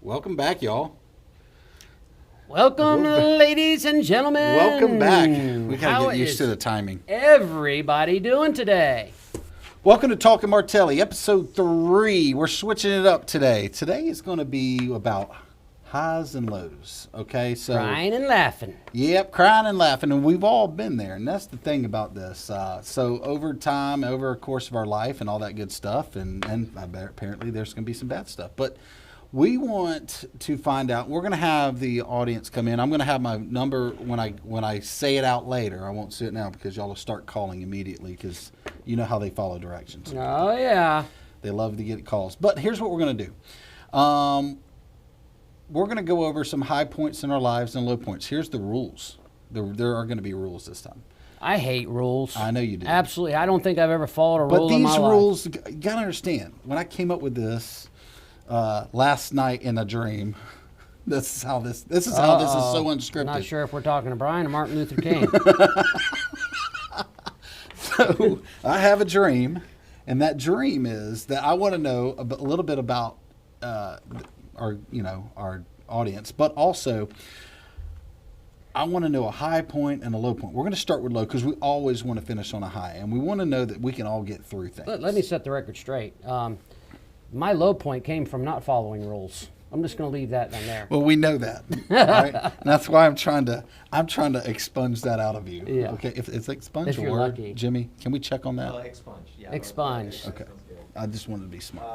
Welcome back, y'all. Welcome, ladies and gentlemen. Welcome back. We gotta How get used is to the timing. everybody doing today? Welcome to Talking Martelli, episode 3. We're switching it up today. Today is going to be about highs and lows. Okay, so Crying and laughing. Yep, crying and laughing, and we've all been there. And that's the thing about this. So over time, over the course of our life, and all that good stuff, and I bet apparently there's going to be some bad stuff, but we want to find out. We're going to have the audience come in. I'm going to have my number when I say it out later. I won't say it now because y'all will start calling immediately because you know how they follow directions. Oh, yeah. They love to get calls. But here's what we're going to do. We're going to go over some high points in our lives and low points. Here's the rules. There are going to be rules this time. I hate rules. I know you do. Absolutely. I don't think I've ever followed a rule in my life. But these rules, you got to understand, when I came up with this last night in a dream, this is how this is so unscripted. I'm not sure if we're talking to Brian or Martin Luther King. So I have a dream, and that dream is that I want to know a little bit about our audience, but also I want to know a high point and a low point. We're going to start with low because we always want to finish on a high, and we want to know that we can all get through things. Let me set the record straight. My low point came from not following rules. I'm just going to leave that in there. Well, we know that, right? And that's why I'm trying to expunge that out of you. Yeah. Okay. If it's expunge If a you're word, lucky. Jimmy, can we check on that? Expunge. Yeah. Expunge. Okay. I just wanted to be smart.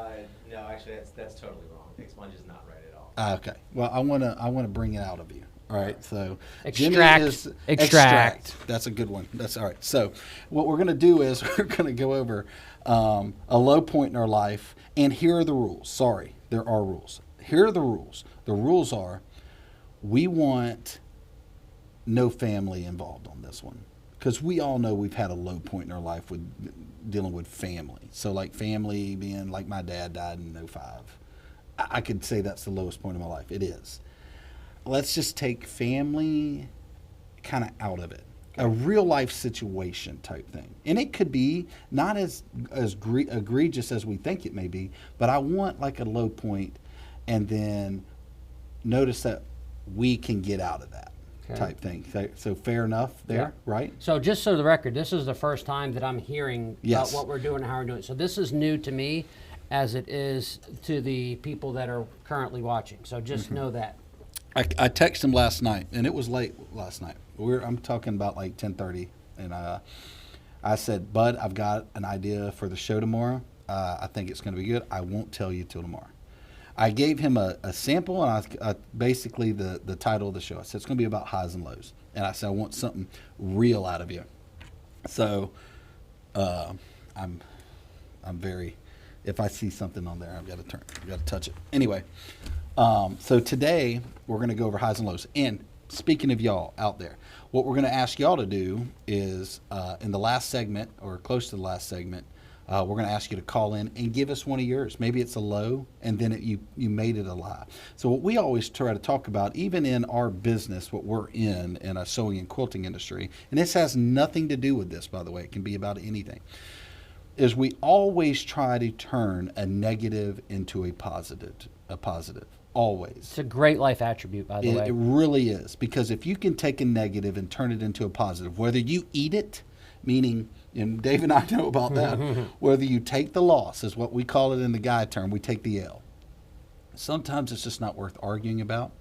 No, actually, that's totally wrong. Expunge is not right at all. Okay. Well, I wanna bring it out of you. All right. So Jimmy Extract. is Extract. That's a good one. That's all right. So what we're gonna do is we're gonna go over a low point in our life, and here are the rules. Sorry, there are rules. Here are the rules. The rules are we want no family involved on this one because we all know we've had a low point in our life with dealing with family. So like family being like my dad died in '05. I could say that's the lowest point of my life. It is. Let's just take family kind of out of it. A real life situation type thing. And it could be not as egregious as we think it may be, but I want like a low point and then notice that we can get out of that type thing. So fair enough there, Yeah. right? So just so the record, this is the first time that I'm hearing Yes. about what we're doing and how we're doing it. So this is new to me as it is to the people that are currently watching. So just know that. I texted him last night, and it was late last night. I'm talking about like 10:30, and I said, Bud, I've got an idea for the show tomorrow. I think it's going to be good. I won't tell you till tomorrow. I gave him a sample, and I basically the title of the show. I said it's going to be about highs and lows, and I said I want something real out of you. So I'm very. If I see something on there, I've got to touch it. Anyway, so today we're going to go over highs and lows. And speaking of y'all out there, what we're going to ask y'all to do is in the last segment or close to the last segment, we're going to ask you to call in and give us one of yours. Maybe it's a low, and then you made it a high. So what we always try to talk about, even in our business, what we're in a sewing and quilting industry, and this has nothing to do with this, by the way. It can be about anything. Is we always try to turn a negative into a positive. Always. It's a great life attribute, by the way. It really is. Because if you can take a negative and turn it into a positive, whether you eat it, meaning, and Dave and I know about that, whether you take the loss, is what we call it in the guy term, we take the L. Sometimes it's just not worth arguing about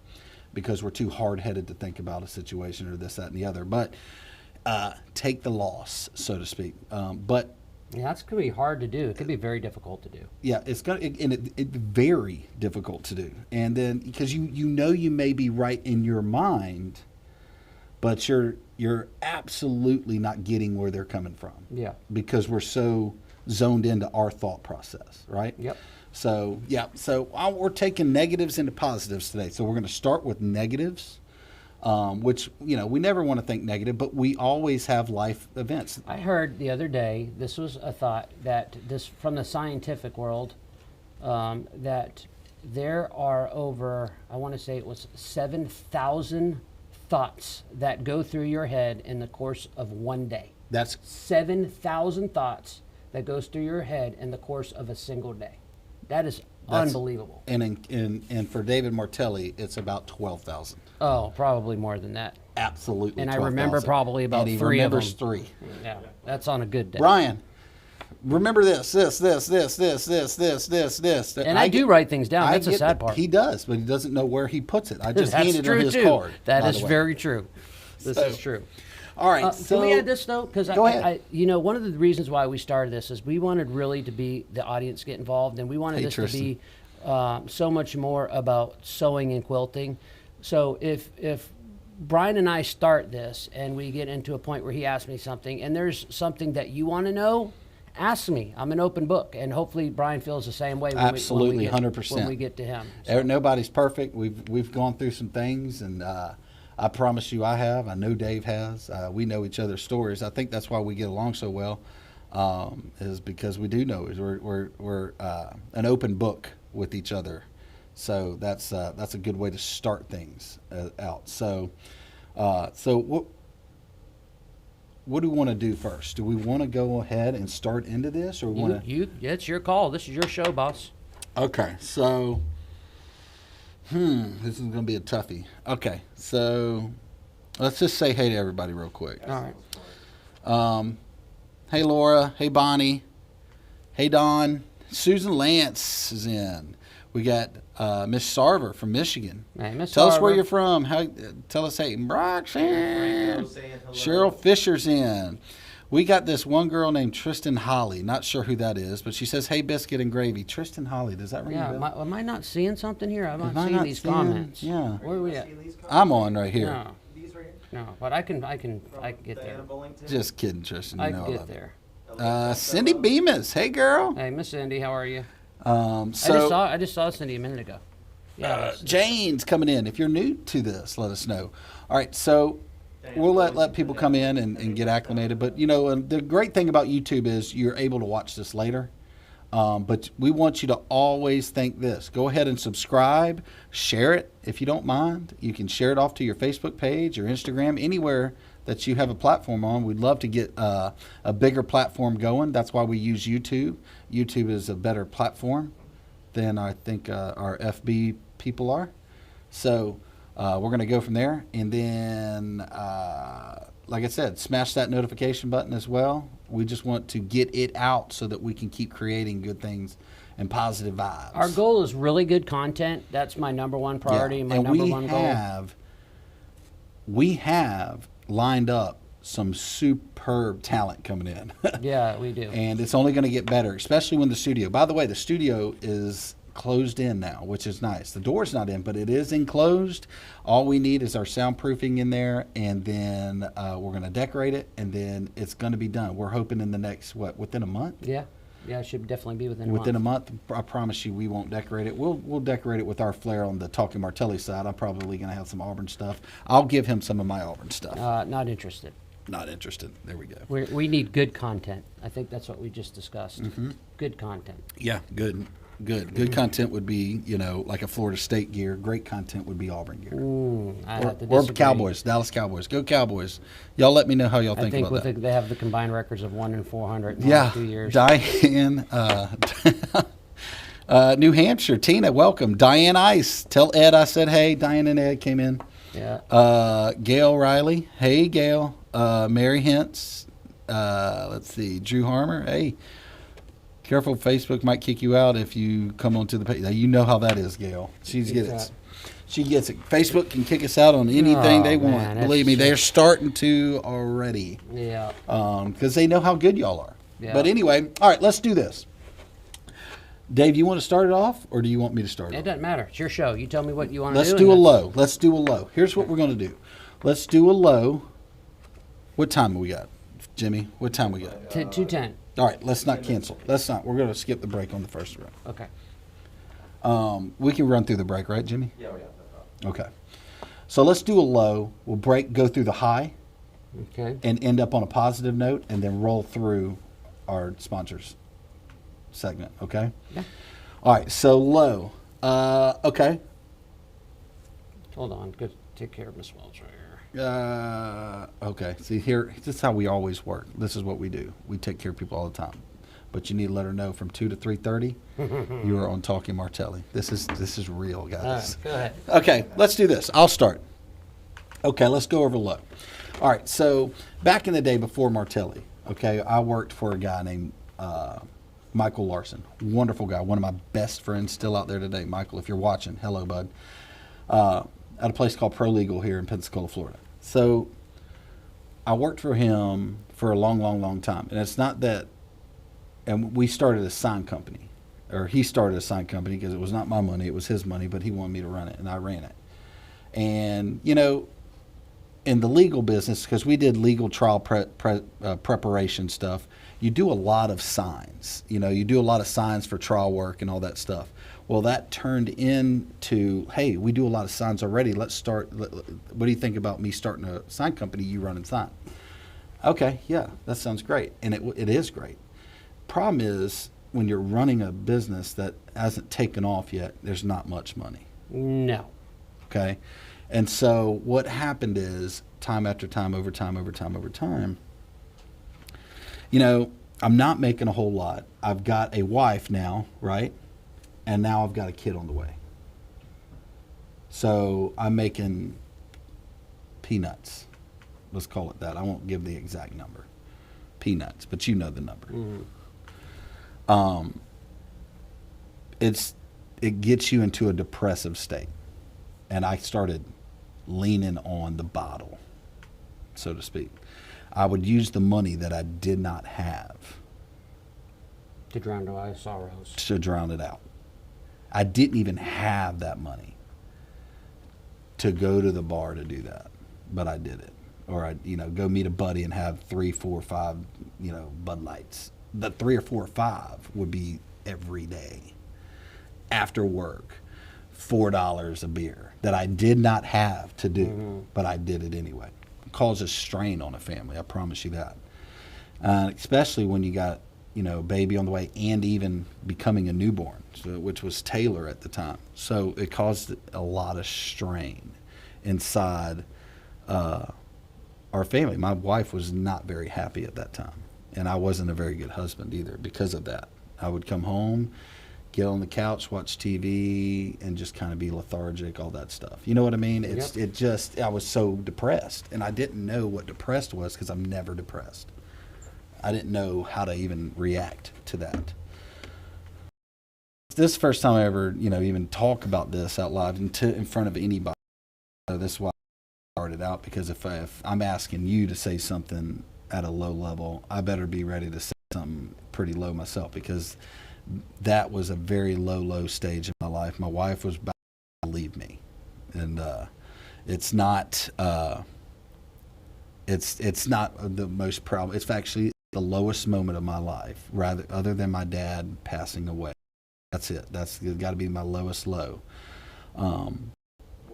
because we're too hard-headed to think about a situation or this, that, and the other. But take the loss, so to speak. Yeah, that's going to be hard to do. It could be very difficult to do. Yeah, it's very difficult to do. And then because you know you may be right in your mind, but you're absolutely not getting where they're coming from. Yeah. Because we're so zoned into our thought process, right? Yep. So, yeah. So we're taking negatives into positives today. So we're going to start with negatives. Which, we never want to think negative, but we always have life events. I heard the other day, this was a thought, that this from the scientific world, that there are over, I want to say it was 7,000 thoughts that go through your head in the course of one day. That's 7,000 thoughts that goes through your head in the course of a single day. That is That's- unbelievable. And for David Martelli, it's about 12,000. Oh, probably more than that. Absolutely. And I remember 12,000. probably about and he 3 of remembers them. 3. Yeah, that's on a good day. Brian, remember this. And I do write things down. That's the get sad that. part. He does, but he doesn't know where he puts it. I just That's handed true him his too. card. That by is the way. very true. This So- is true. All right. so Can we add this though? Because Go ahead. one of the reasons why we started this is we wanted really to be the audience get involved, and we wanted Hey, this Tristan. to be so much more about sewing and quilting. So if Brian and I start this and we get into a point where he asks me something, and there's something that you want to know, ask me. I'm an open book, and hopefully Brian feels the same way. Absolutely, when we get, 100%. when we get to him. Nobody's perfect. We've gone through some things, and I promise you, I have. I know Dave has. We know each other's stories. I think that's why we get along so well, is because we do know. Is we're an open book with each other. So that's a good way to start things out. So what do we want to do first? Do we want to go ahead and start into this, or we want to? It's your call. This is your show, boss. Okay, so this is going to be a toughie. Okay, so let's just say hey to everybody real quick. All right. Hey Laura, hey Bonnie, hey Don, Susan Lance is in. We got Miss Sarver from Michigan. Hey, Miss Tell us where Sarver. you're from. Tell us, hey, Roxanne. saying hello. Cheryl Fisher's in. We got this one girl named Tristan Holly. Not sure who that is, but she says, hey, biscuit and gravy. Tristan Holly, does that ring Yeah, a bell? am I not seeing something here? I'm Am not I seeing not these seeing- comments. yeah. Where are we at? I'm on right here. No, These right here? no, but I can get there. Diana Bullington. Just kidding, Tristan. You I know can I get love there. you. Cindy Bemis. Hey, girl. Hey, Miss Cindy, how are you? So I just saw Cindy a minute ago. Yeah, that's- Jane's coming in. If you're new to this, let us know. All right, so we'll let people come in and get acclimated. But, the great thing about YouTube is you're able to watch this later. But we want you to always think this. Go ahead and subscribe. Share it if you don't mind. You can share it off to your Facebook page or Instagram, anywhere that you have a platform on. We'd love to get a bigger platform going. That's why we use YouTube. YouTube is a better platform than I think our FB people are. So we're going to go from there. And then, like I said, smash that notification button as well. We just want to get it out so that we can keep creating good things and positive vibes. Our goal is really good content. That's my number one priority. Yeah. My And number one goal. We have lined up some superb talent coming in. Yeah, we do. And it's only going to get better, especially when the studio. By the way, the studio is closed in now, which is nice. The door's not in, but it is enclosed. All we need is our soundproofing in there, and then we're going to decorate it, and then it's going to be done. We're hoping in the next, within a month? Yeah, it should definitely be within Within a a month. month, I promise you we won't decorate it. We'll decorate it with our flair on the Talking Martelli side. I'm probably going to have some Auburn stuff. I'll give him some of my Auburn stuff. Not interested. Not interested. There we go. We need good content. I think that's what we just discussed. Mm-hmm. Good content. Yeah, good. Good content would be, like a Florida State gear. Great content would be Auburn gear. I have to Or disagree. Cowboys, Dallas Cowboys. Go Cowboys. Y'all let me know how y'all I think think about that. they have the combined records of 1 and 400 in the Yeah, last 2 years. Diane, New Hampshire. Tina, welcome. Diane Ice. Tell Ed I said hey. Diane and Ed came in. Yeah. Gail Riley. Hey, Gail. Mary Hintz. Let's see. Drew Harmer. Hey. Careful, Facebook might kick you out if you come onto the page. Now, you know how that is, Gail. She gets it. Facebook can kick us out on anything they want. man, Believe me, it's they're starting to already. Yeah. Because they know how good y'all are. Yeah. But anyway, all right, let's do this. Dave, you want to start it off, or do you want me to start it It off? doesn't matter. It's your show. You tell me what you want to do. Let's do a low. Let's do a low. Here's what we're going to do. Let's do a low. What time we got, Jimmy? What time we got? 2:10. All right, let's not cancel. Let's not. We're going to skip the break on the first round. Okay. We can run through the break, right, Jimmy? Yeah, we have no problem. Okay. So let's do a low. We'll go through the high, Okay. and end up on a positive note, and then roll through our sponsors segment. Okay. Yeah. All right. So low. Okay. Hold on. Good. Take care of Miss Welch right here. Okay. See here. This is how we always work. This is what we do. We take care of people all the time. but you need to let her know from 2 to 3:30 you are on Talking Martelli. This is real, guys. Go ahead. Okay, let's do this. I'll start. Okay, let's go over look. All right, so back in the day before Martelli, okay, I worked for a guy named Michael Larson. Wonderful guy, one of my best friends still out there today. Michael, if you're watching, hello, bud. At a place called Pro Legal here in Pensacola, Florida. So I worked for him for a long, long, long time. And it's not that, and we started a sign company, or he started a sign company because it was not my money, it was his money, but he wanted me to run it, and I ran it. And, you know, in the legal business, because we did legal trial preparation stuff, you do a lot of signs. You know, you do a lot of signs for trial work and all that stuff. Well, that turned into, hey, we do a lot of signs already. Let's start. What do you think about me starting a sign company? You run and sign. Okay, yeah, that sounds great. And it is great. Problem is, when you're running a business that hasn't taken off yet, there's not much money. No. Okay. And so what happened is, time after time, over time, you know, I'm not making a whole lot. I've got a wife now, right? And now I've got a kid on the way. So I'm making peanuts. Let's call it that. I won't give the exact number. Peanuts, but you know the number. Mm-hmm. It gets you into a depressive state. And I started leaning on the bottle, so to speak. I would use the money that I did not have To drown my sorrows. to drown it out. I didn't even have that money to go to the bar to do that, but I did it. Or I, you know, go meet a buddy and have 3, 4, 5, you know, Bud Lights. The 3 or 4 or 5 would be every day after work. $4 a beer that I did not have to do, but I did it anyway. It causes strain on a family, I promise you that. Especially when you got, you know, baby on the way and even becoming a newborn, which was Taylor at the time. So it caused a lot of strain inside our family. My wife was not very happy at that time, and I wasn't a very good husband either because of that. I would come home, get on the couch, watch TV, and just kind of be lethargic, all that stuff. You know what I mean? I was so depressed, and I didn't know what depressed was because I'm never depressed. I didn't know how to even react to that. This is the first time I ever, you know, even talk about this out loud in front of anybody. So this is why I started out, because if I'm asking you to say something at a low level, I better be ready to say something pretty low myself, because that was a very low stage in my life. My wife was about to leave me, and it's not the most proud. It's actually the lowest moment of my life, rather other than my dad passing away. That's it. That's got to be my lowest low. Well,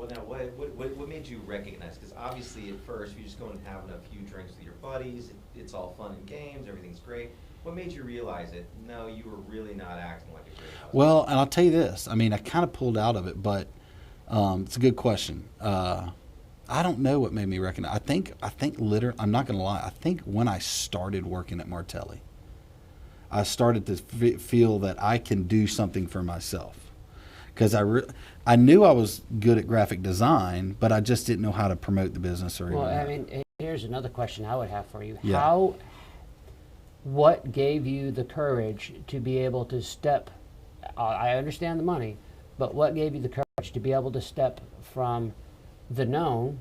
now, what made you recognize? Because obviously, at first, you're just going and having a few drinks with your buddies. It's all fun and games. Everything's great. What made you realize it? No, you were really not acting like a great husband. Well, and I'll tell you this. I mean, I kind of pulled out of it, but it's a good question. I don't know what made me recognize. I think literally, I'm not going to lie. I think when I started working at Martelli, I started to feel that I can do something for myself. Because I knew I was good at graphic design, but I just didn't know how to promote the business or Well, anything. I mean, here's another question I would have for you. Yeah. What gave you the courage to be able to step, I understand the money, but what gave you the courage to be able to step from the known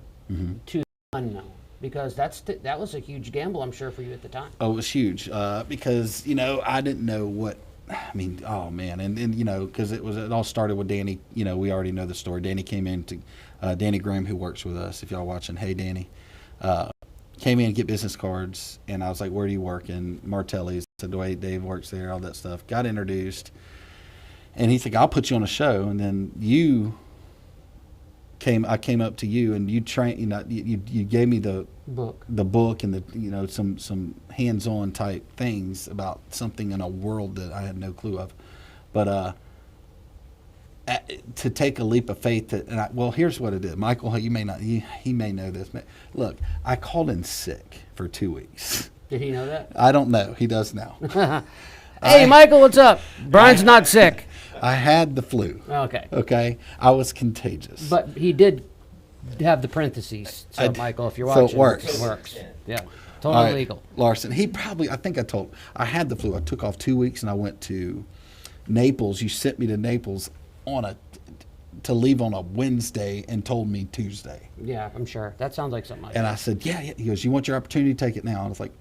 to the unknown? Because that was a huge gamble, I'm sure, for you at the time. Oh, it was huge because, you know, I didn't know what, I mean, oh, man. And you know, because it all started with Danny. You know, we already know the story. Danny came in to, Danny Graham, who works with us, if y'all watching, hey, Danny, came in to get business cards. And I was like, where do you work? And Martelli's. I said, wait, Dave works there, all that stuff. Got introduced. And he's like, I'll put you on a show. And then I came up to you, and you gave me the book and the, you know, some hands-on type things about something in a world that I had no clue of, but to take a leap of faith well, here's what it is. Michael, you may not, he may know this. But look, I called in sick for 2 weeks. Did he know that? I don't know. He does now. Hey, Michael, what's up? Brian's not sick. I had the flu. Okay. Okay, I was contagious. But he did have the parentheses. So, Michael, if you're so it watching, works. It works. Yeah. All Totally right, legal. Larson, I think I had the flu. I took off 2 weeks and I went to Naples. You sent me to Naples to leave on a Wednesday and told me Tuesday. Yeah, I'm sure. That sounds like something like And that. I said, yeah. He goes, you want your opportunity, take it now. And I was like,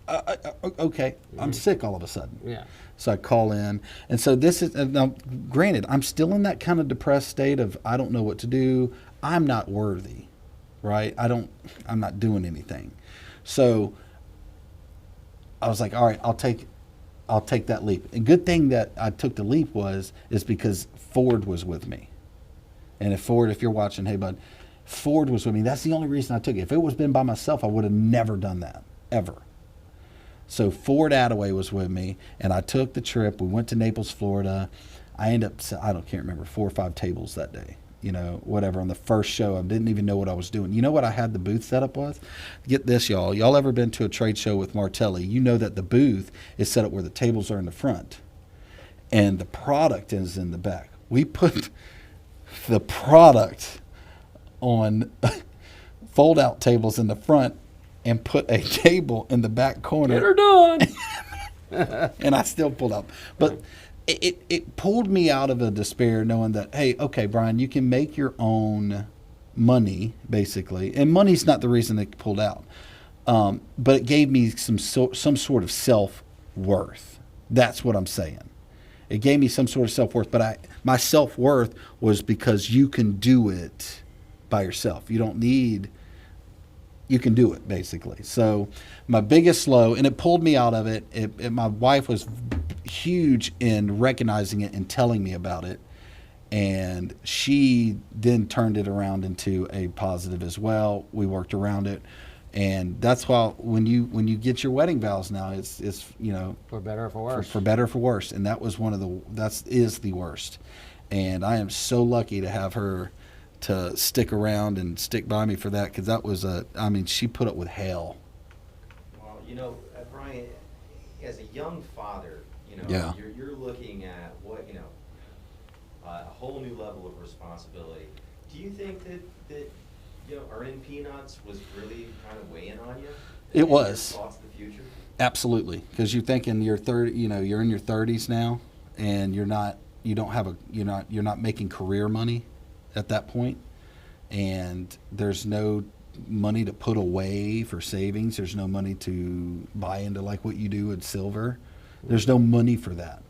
okay. I'm sick all of a sudden. Yeah. So I call in. And so this is, now granted, I'm still in that kind of depressed state of, I don't know what to do. I'm not worthy, right? I'm not doing anything. So I was like, all right, I'll take that leap. And good thing that I took the leap is because Ford was with me. And if you're watching, hey bud, Ford was with me. That's the only reason I took it. If it was been by myself, I would have never done that, ever. So Ford Attaway was with me, and I took the trip. We went to Naples, Florida. I ended up, can't remember, 4 or 5 tables that day. Whatever, on the first show. I didn't even know what I was doing. You know what I had the booth set up with? Get this, y'all. Y'all ever been to a trade show with Martelli? You know that the booth is set up where the tables are in the front, and the product is in the back. We put the product on fold-out tables in the front and put a table in the back corner. Get her done. And I still pulled up. But it pulled me out of a despair knowing that, hey, okay, Brian, you can make your own money, basically. And money's not the reason they pulled out. But it gave me some sort of self-worth. That's what I'm saying. It gave me some sort of self-worth. But my self-worth was because you can do it by yourself. You can do it, basically. So my biggest low, and it pulled me out of it. My wife was huge in recognizing it and telling me about it. And she then turned it around into a positive as well. We worked around it. And that's why when you get your wedding vows now, it's For better or for worse. For better or for worse. And that was that is the worst. And I am so lucky to have her to stick around and stick by me for that, because that was she put up with hell. Well, Brian, as a young father, Yeah. you're looking at a whole new level of responsibility. Do you think that earning peanuts was really kind of weighing on you? It was. Your thoughts of the future? Absolutely, because you're thinking you're in your 30s now, and you're not making career money at that point, and there's no money to put away for savings. There's no money to buy into like what you do with silver. There's no money for that,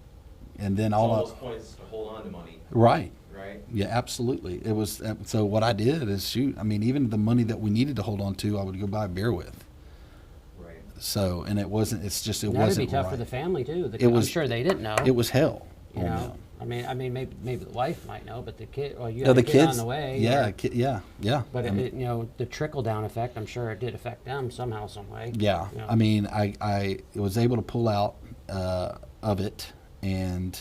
and then It's almost pointless to hold on to money. Right. Right. Yeah, absolutely. It was so. What I did is even the money that we needed to hold on to, I would go buy a beer with. Right. So, and it wasn't. It's just it That'd wasn't be tough right. for the family too. It was- I'm sure they didn't know. It was hell. You on know, them. I mean, maybe the wife might know, but the kid, or you No, had the a kid kids. on the way. Yeah, or- yeah. But I mean, the trickle down effect, I'm sure it did affect them somehow, some way. yeah. You know. I mean, I was able to pull out of it and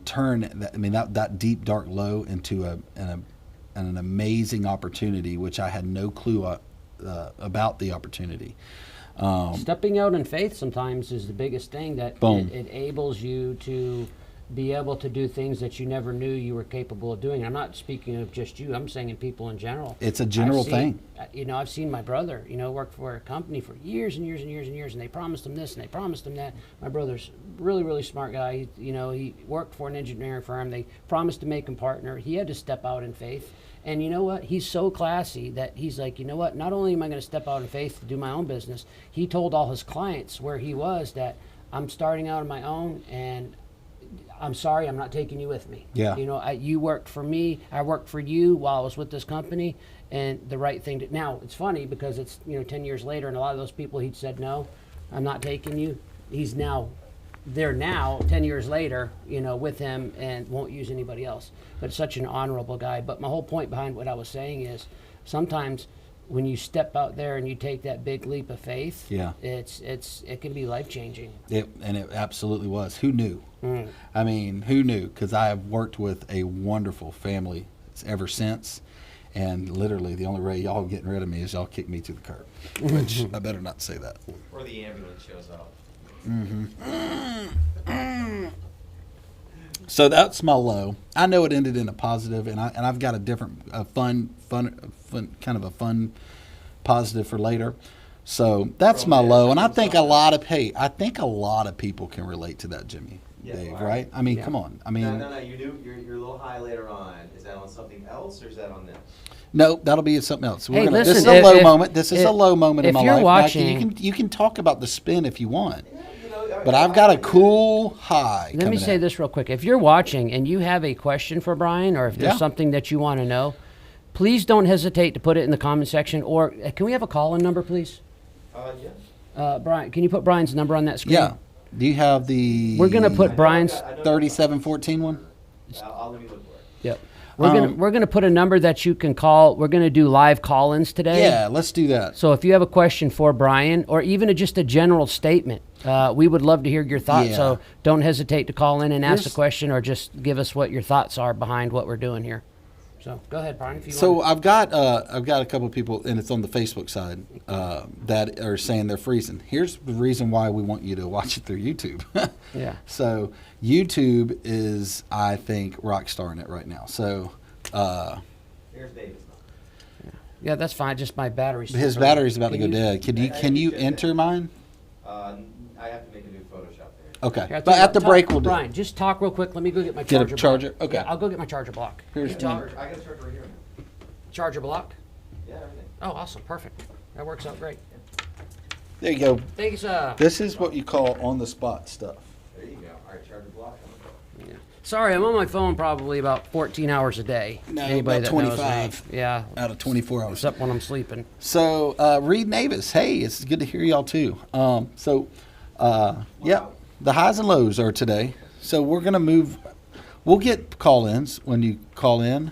turn that deep dark low into an amazing opportunity, which I had no clue about the opportunity. Stepping out in faith sometimes is the biggest thing that Boom. it enables you to be able to do things that you never knew you were capable of doing. And I'm not speaking of just you. I'm saying in people in general. It's a general thing. I've seen my brother, work for a company for years and years and years and years, and they promised him this and they promised him that. My brother's really, really smart guy. He worked for an engineering firm. They promised to make him partner. He had to step out in faith. And you know what? He's so classy that he's like, you know what? Not only am I going to step out in faith to do my own business, he told all his clients where he was that I'm starting out on my own, and I'm sorry, I'm not taking you with me. Yeah. You worked for me, I worked for you while I was with this company, and the right thing to. Now it's funny because it's 10 years later, and a lot of those people he'd said no, I'm not taking you. They're now 10 years later, with him and won't use anybody else. But such an honorable guy. But my whole point behind what I was saying is sometimes when you step out there and you take that big leap of faith, Yeah. it can be life changing. It absolutely was. Who knew? Mm. I mean, who knew? Because I have worked with a wonderful family ever since, and literally the only way y'all getting rid of me is y'all kick me to the curb. Which I better not say that. Or the ambulance shows up. So that's my low. I know it ended in a positive, and I've got a different, fun, kind of a fun positive for later. So that's my low, and I think a lot of people can relate to that, Jimmy, Yeah, Dave, all right? I mean, come on. I mean, No. You knew your little high later on. Is that on something else or is that on this? no, that'll be something else. Hey, this is listen, a low if- moment. This is a low moment in if my you're life. watching- you can talk about the spin if you want, Yeah, but I've got a cool high. Let me say this real quick. If you're watching and you have a question for Brian, or if there's Yeah. something that you want to know, please don't hesitate to put it in the comment section. Or can we have a call-in number, please? Yeah. Brian, can you put Brian's number on that screen? Yeah. Do you have the? We're gonna put Brian's. 3714 one. Let me look for it. Yep. We're gonna put a number that you can call. We're gonna do live call-ins today. Yeah, let's do that. So if you have a question for Brian, or even just a general statement, we would love to hear your thoughts. Yeah. So don't hesitate to call in and ask a Here's- question, or just give us what your thoughts are behind what we're doing here. So go ahead, Brian. If you So want. I've got a couple of people, and it's on the Facebook side, that are saying they're freezing. Here's the reason why we want you to watch it through YouTube. Yeah. So YouTube is, I think, rock starring it right now. So Here's David's number. Yeah, that's fine. Just my battery's. his battery's about to go dead. Can you enter mine? I have to make a new Photoshop there. Okay, Here, I'll but tell you at what, the break we'll do. it. Brian, just talk real quick. Let me go get my Get a charger. charger? block. Okay. Yeah, I'll go get my charger block. Here's You talk. I got a charger right here. Charger block. Yeah, everything. Oh, awesome. Perfect. That works out great. There you go. Thanks. This is what you call on the spot stuff. There you go. All right, charger block. Yeah. Sorry, I'm on my phone probably about 14 hours a day. No, Anybody about that knows me. 25. Yeah. Out of 24 hours. Except when I'm sleeping. So Reed Navis, hey, it's good to hear y'all too. Yep, the highs and lows are today. So we're gonna move. We'll get call-ins when you call in,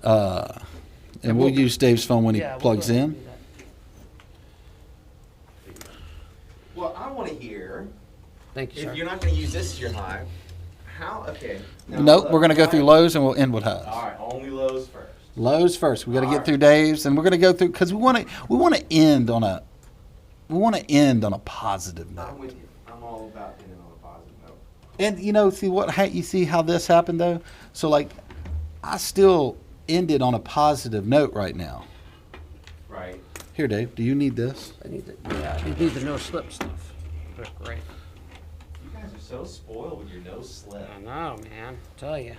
and we'll use Dave's phone when he plugs in. Well, I want to hear, Thank you, if sir. you're not going to use this as your high, how, okay. now Nope, look, we're gonna go through I- lows and we'll end with highs. All right, only lows first. Lows first. We got to All get right. through Dave's, and we're gonna go through because we want to end on a positive note. I'm with you. I'm all about ending on a positive note. And you see how this happened though. So like, I still ended on a positive note right now. Right. Here, Dave. Do you need this? I need the no slip stuff. That's great. You guys are so spoiled with your no slip. I know, man. Tell you.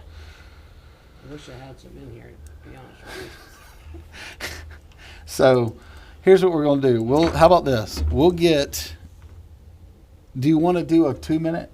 I wish I had some in here, to be honest with you. So, here's what we're gonna do. How about this? We'll get. Do you want to do a 2-minute,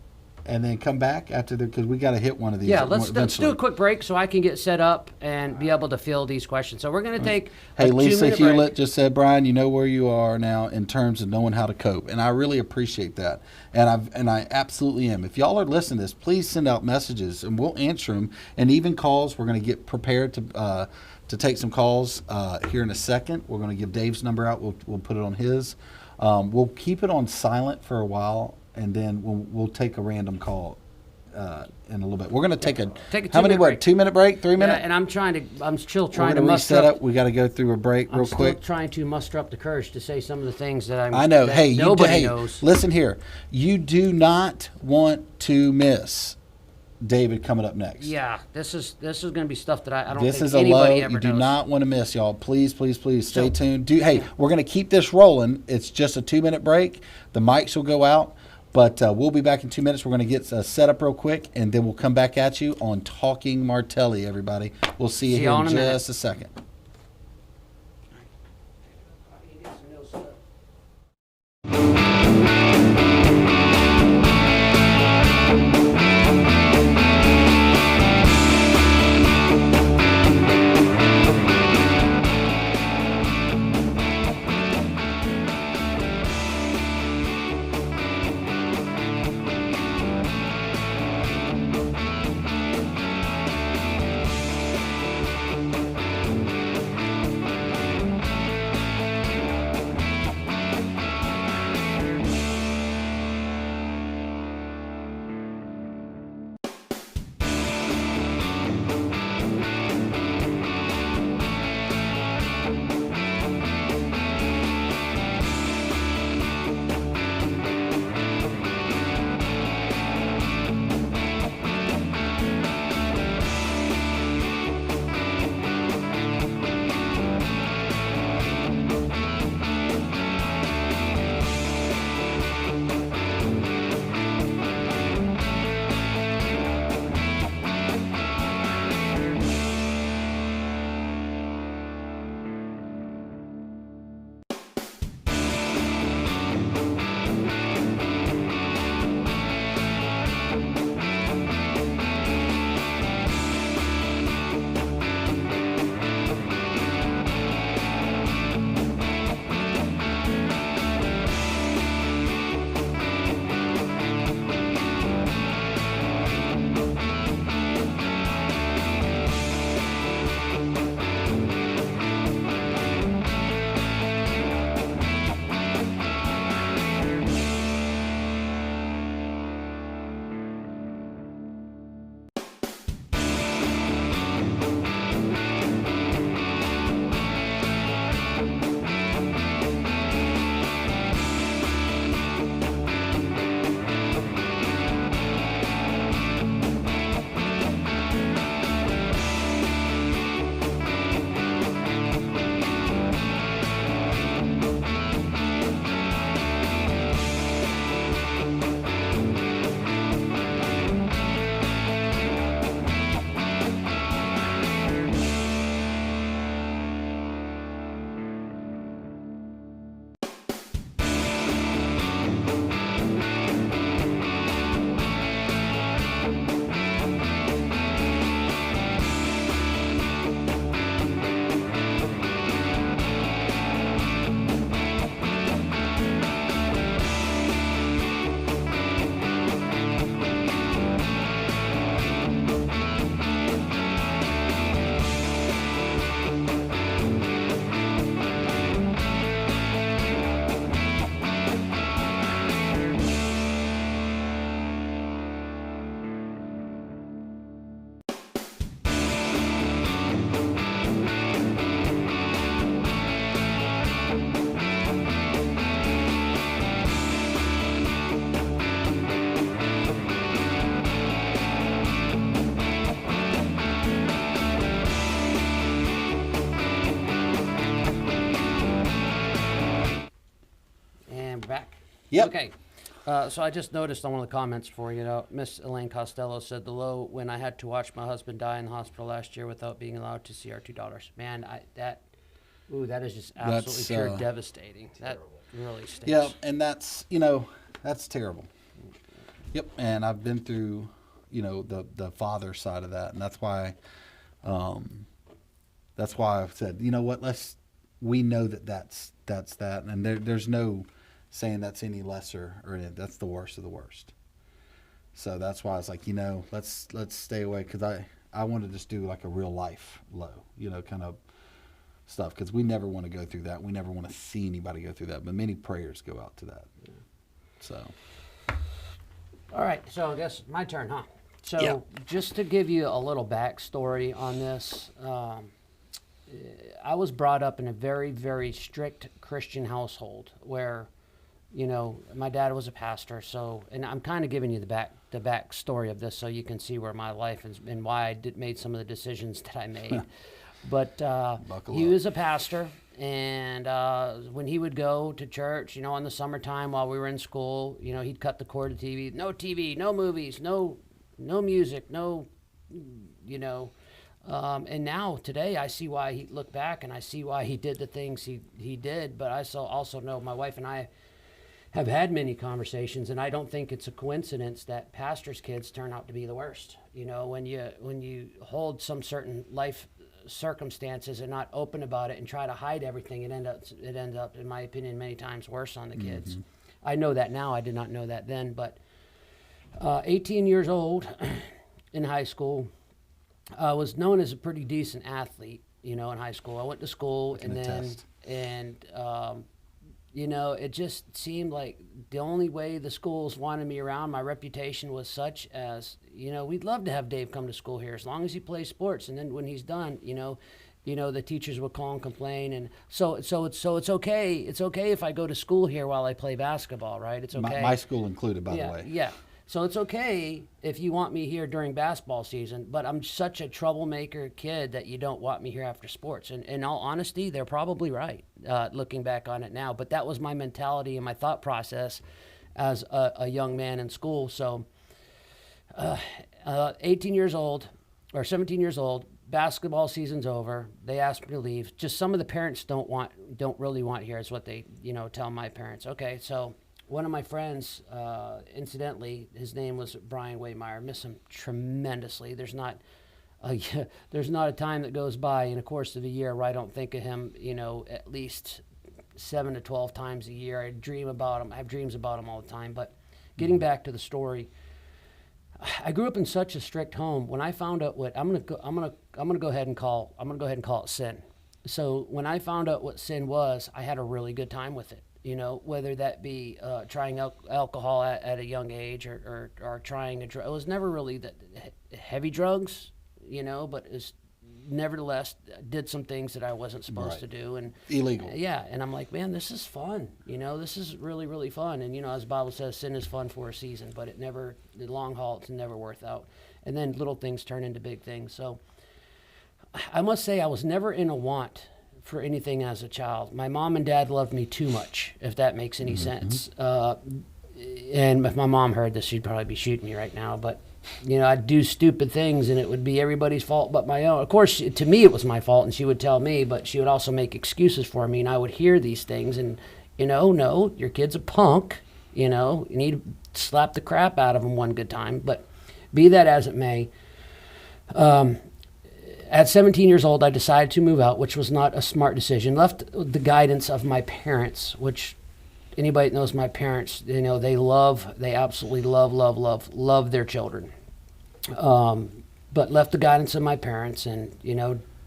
and then come back after because we got to hit one of these. Yeah, let's do eventually. a quick break so I can get set up and be able to fill these questions. So we're going to take Hey, a Lisa 2-minute break. Hewlett just said, Brian, you know where you are now in terms of knowing how to cope, and I really appreciate that, and I absolutely am. If y'all are listening to this, please send out messages, and we'll answer them, and even calls. We're going to get prepared to take some calls here in a second. We're going to give Dave's number out. We'll put it on his. We'll keep it on silent for a while, and then we'll take a random call in a little bit. We're going to take a how many? 2-minute What? break. 2-minute break? 3 Yeah, minute? and I'm still We're trying to gonna muster reset up. up. We got to go through a break I'm real still quick. trying to muster up the courage to say some of the things that I know. that Hey, nobody hey, knows. listen here. You do not want to miss David coming up next. Yeah, this is going to be stuff that I don't This think is a low anybody you ever do knows. not want to miss, y'all. Please, please, please stay So- tuned. Hey, we're going to keep this rolling. It's just a 2-minute break. The mics will go out, but we'll be back in 2 minutes. We're going to get set up real quick, and then we'll come back at you on Talking Martelli, everybody. We'll see you See here y'all in in a minute. just a second. Yep. Okay. So I just noticed on one of the comments for Miss Elaine Costello said the low when I had to watch my husband die in the hospital last year without being allowed to see our 2 daughters. Man, that is just absolutely That's, pure devastating. That really stinks. Yeah, and that's that's terrible. Yep, and I've been through the father side of that, and that's why I've said what we know that's that, and there's no saying that's any lesser or anything. That's the worst of the worst. So that's why I was like, let's stay away, because I want to just do like a real life low, kind of stuff, because we never want to go through that. We never want to see anybody go through that. But many prayers go out to that. Yeah. So. All right, so I guess my turn, huh? So Yeah. just to give you a little backstory on this, I was brought up in a very, very strict Christian household where, my dad was a pastor. So, and I'm kind of giving you the backstory of this so you can see where my life is and why I made some of the decisions that I made. But he was a pastor, and when he would go to church, in the summertime while we were in school, he'd cut the cord to TV, no movies, no music, no, and now today I see why he looked back and I see why he did the things he did. But I also know my wife and I have had many conversations, and I don't think it's a coincidence that pastors' kids turn out to be the worst. When you hold some certain life circumstances and not open about it and try to hide everything, it ends up, in my opinion, many times worse on the kids. I know that now. I did not know that then. But 18 years old in high school, I was known as a pretty decent athlete. In high school, I went to school, it just seemed like the only way the schools wanted me around, my reputation was such as, we'd love to have Dave come to school here as long as he plays sports. And then when he's done, the teachers would call and complain. And so it's okay. It's okay if I go to school here while I play basketball, right? It's okay. My school included, by the way. Yeah. So it's okay if you want me here during basketball season, but I'm such a troublemaker kid that you don't want me here after sports. And in all honesty, they're probably right, looking back on it now. But that was my mentality and my thought process as a young man in school. So 18 years old or 17 years old, basketball season's over. They asked me to leave. Just some of the parents don't really want here is what they, tell my parents. Okay, so one of my friends, incidentally, his name was Brian Waymeyer. Miss him tremendously. There's not a time that goes by in the course of a year where I don't think of him, at least 7 to 12 times a year. I dream about him. I have dreams about him all the time. But getting back to the story, I grew up in such a strict home. When I found out what I'm gonna go ahead and call it sin. So when I found out what sin was, I had a really good time with it. Whether that be trying alcohol at a young age or trying a drug. It was never really that heavy drugs, but it's nevertheless did some things that I wasn't supposed to do. And illegal. Yeah, and I'm like, man, this is fun. This is really, really fun. And, as the Bible says, sin is fun for a season, but the long haul, it's never worth out. And then little things turn into big things. So I must say I was never in a want for anything as a child. My mom and dad loved me too much, if that makes any sense. And if my mom heard this, she'd probably be shooting me right now. But, I'd do stupid things and it would be everybody's fault but my own. Of course, to me, it was my fault and she would tell me, but she would also make excuses for me. And I would hear these things and, no, your kid's a punk. You need to slap the crap out of him one good time. But be that as it may, at 17 years old, I decided to move out, which was not a smart decision. Left the guidance of my parents, which anybody that knows my parents, they absolutely love their children. But left the guidance of my parents and,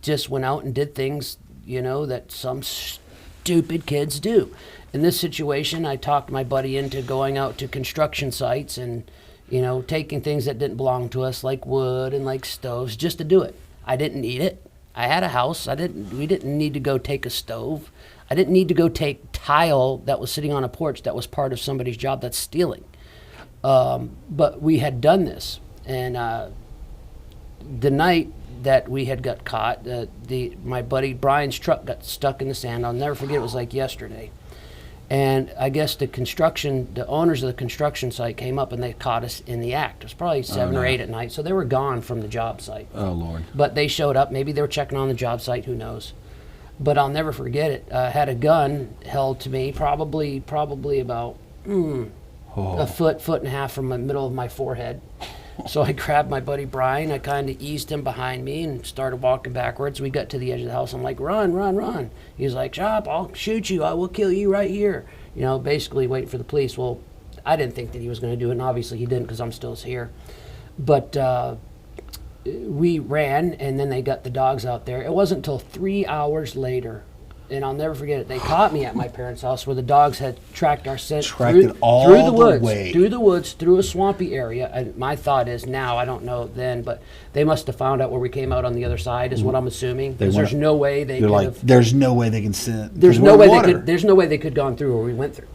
just went out and did things, that some stupid kids do. In this situation, I talked my buddy into going out to construction sites and, taking things that didn't belong to us, like wood and like stoves, just to do it. I didn't need it. I had a house. We didn't need to go take a stove. I didn't need to go take tile that was sitting on a porch that was part of somebody's job. That's stealing. But we had done this. And the night that we had got caught, my buddy Brian's truck got stuck in the sand. I'll never forget, it was like yesterday. And I guess the owners of the construction site came up and they caught us in the act. It was probably 7 or 8 at night, so they were gone from the job site. Oh, Lord. But they showed up. Maybe they were checking on the job site. Who knows? But I'll never forget it. I had a gun held to me, probably about a foot and a half from the middle of my forehead. So I grabbed my buddy Brian. I kind of eased him behind me and started walking backwards. We got to the edge of the house. I'm like, run, run, run. He's like, Chop, I'll shoot you. I will kill you right here. You know, basically waiting for the police. Well, I didn't think that he was going to do it, and obviously he didn't because I'm still here. But we ran, and then they got the dogs out there. It wasn't until 3 hours later, and I'll never forget it. They caught me at my parents' house where the dogs had tracked our scent through the woods, through a swampy area. And my thought is now, I don't know then, but they must have found out where we came out on the other side, is what I'm assuming. Because there's no way they could have. There's no way they can scent. There's no way they could. There's no way they could have gone through where we went through.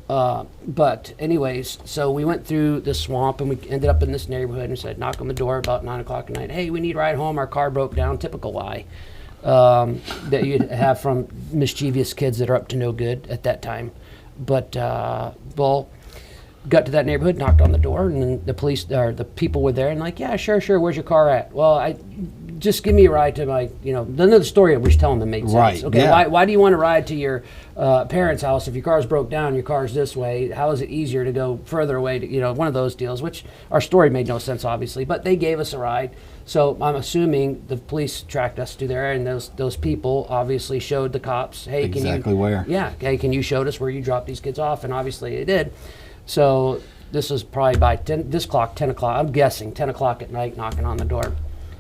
But anyways, so we went through the swamp and we ended up in this neighborhood and said, knock on the door about 9 o'clock at night. Hey, we need a ride home. Our car broke down. Typical lie that you'd have from mischievous kids that are up to no good at that time. But well, got to that neighborhood, knocked on the door, and then the police or the people were there and like, yeah, sure. Where's your car at? Well, just give me a ride to my, none of the story I was telling them made sense. Right, okay, yeah. why do you want to ride to your parents' house if your car's broke down, your car's this way? How is it easier to go further away to, one of those deals, which our story made no sense, obviously, but they gave us a ride. So I'm assuming the police tracked us to there, and those people obviously showed the cops, hey, where? Yeah, hey, can you show us where you dropped these kids off? And obviously they did. So this was probably by 10 o'clock, I'm guessing, 10 o'clock at night, knocking on the door.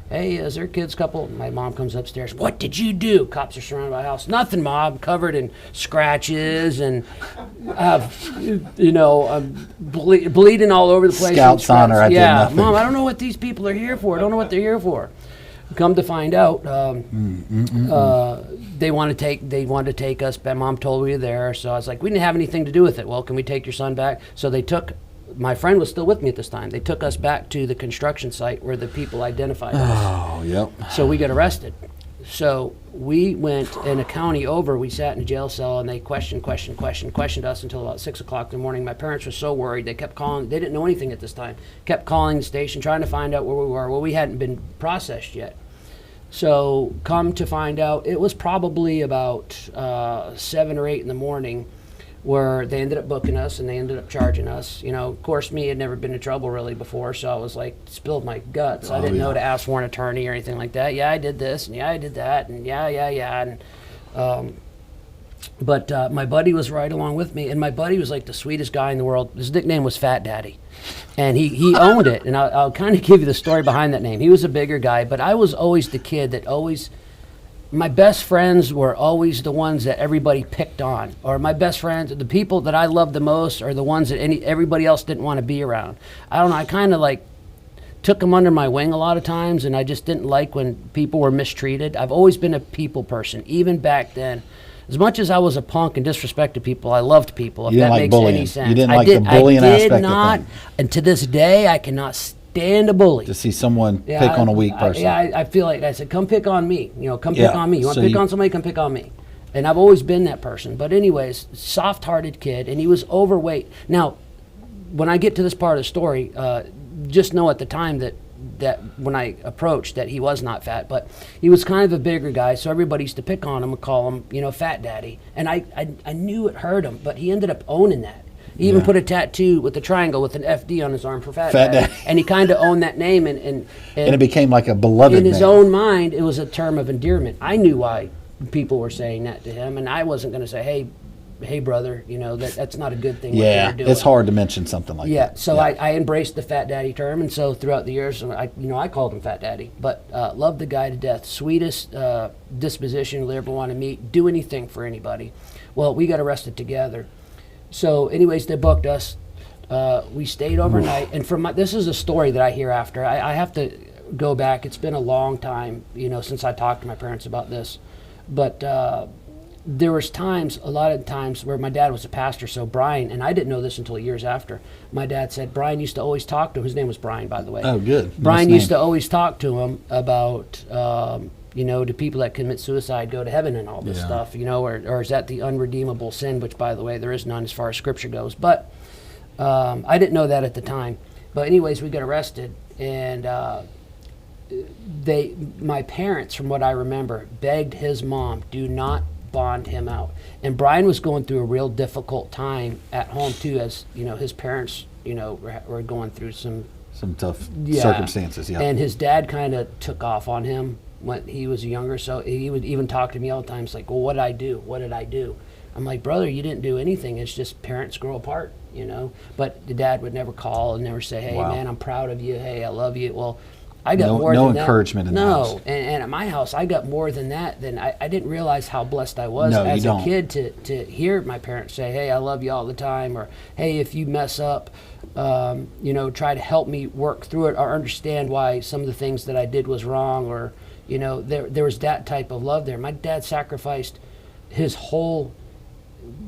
Hey, is there a kids couple? My mom comes upstairs. What did you do? Cops are surrounded by the house. Nothing, Mom. Covered in scratches and, bleeding all over the place. Scouts on her. Yeah, Mom, I don't know what these people are here for. I don't know what they're here for. Come to find out, they wanted to take us. Mom told we were there, so I was like, we didn't have anything to do with it. Well, can we take your son back? So they took. My friend was still with me at this time. They took us back to the construction site where the people identified us. Oh, yep. So we got arrested. So we went in a county over. We sat in a jail cell, and they questioned us until about 6 o'clock in the morning. My parents were so worried. They kept calling. They didn't know anything at this time. Kept calling the station, trying to find out where we were. Well, we hadn't been processed yet. So come to find out, it was probably about 7 or 8 in the morning where they ended up booking us and they ended up charging us. Of course, me had never been in trouble really before, so I was like, spilled my guts. I didn't know to ask for an attorney or anything like that. Yeah, I did this, and yeah, I did that, and yeah. And, but my buddy was right along with me, and my buddy was like the sweetest guy in the world. His nickname was Fat Daddy, and he owned it. And I'll kind of give you the story behind that name. He was a bigger guy, but I was always the kid that always... My best friends were always the ones that everybody picked on, or my best friends, the people that I loved the most, are the ones that everybody else didn't want to be around. I don't know. I kind of like took them under my wing a lot of times, and I just didn't like when people were mistreated. I've always been a people person, even back then. As much as I was a punk and disrespected people, I loved people. If that makes any sense. You didn't like the bullying aspect of things. And to this day, I cannot stand a bully. To see someone pick on a weak person. I feel like I said, come pick on me. Come pick on me. You want to pick on somebody? Come pick on me. And I've always been that person. But anyways, soft-hearted kid, and he was overweight. Now, when I get to this part of the story, just know at the time that when I approached that he was not fat, but he was kind of a bigger guy, so everybody used to pick on him and call him, Fat Daddy. And I knew it hurt him, but he ended up owning that. He even put a tattoo with a triangle with an FD on his arm for Fat Daddy. And he kind of owned that name. And it became like a beloved name. In his own mind, it was a term of endearment. I knew why people were saying that to him, and I wasn't going to say, hey, brother, that's not a good thing. Yeah, what you're doing. It's hard to mention something like that. Yeah, so I embraced the Fat Daddy term, and so throughout the years, I called him Fat Daddy. But loved the guy to death. Sweetest disposition you'll ever want to meet. Do anything for anybody. Well, we got arrested together. So anyways, they booked us. We stayed overnight. And this is a story that I hear after. I have to go back. It's been a long time, since I talked to my parents about this. But there was a lot of times where my dad was a pastor. So Brian, and I didn't know this until years after, my dad said Brian used to always talk to him. His name was Brian, by the way. Oh, good. Brian used to always talk to him about do people that commit suicide go to heaven and all this Yeah. stuff, or is that the unredeemable sin, which, by the way, there is none as far as Scripture goes. But I didn't know that at the time. But anyways, we got arrested, and my parents, from what I remember, begged his mom, do not bond him out. And Brian was going through a real difficult time at home too, as his parents, were going through some tough circumstances. Yeah. And his dad kind of took off on him when he was younger. So he would even talk to me all the time. It's like, well, what did I do? What did I do? I'm like, brother, you didn't do anything. It's just parents grow apart, But the dad would never call and never say, hey, Wow. man, I'm proud of you. Hey, I love you. Well, I got No- more no than that. encouragement in the house. No, and at my house, I got more than that. I didn't realize how blessed I was No, you as a don't. kid to hear my parents say, hey, I love you all the time, or hey, if you mess up, try to help me work through it or understand why some of the things that I did was wrong, or there was that type of love there. My dad sacrificed his whole.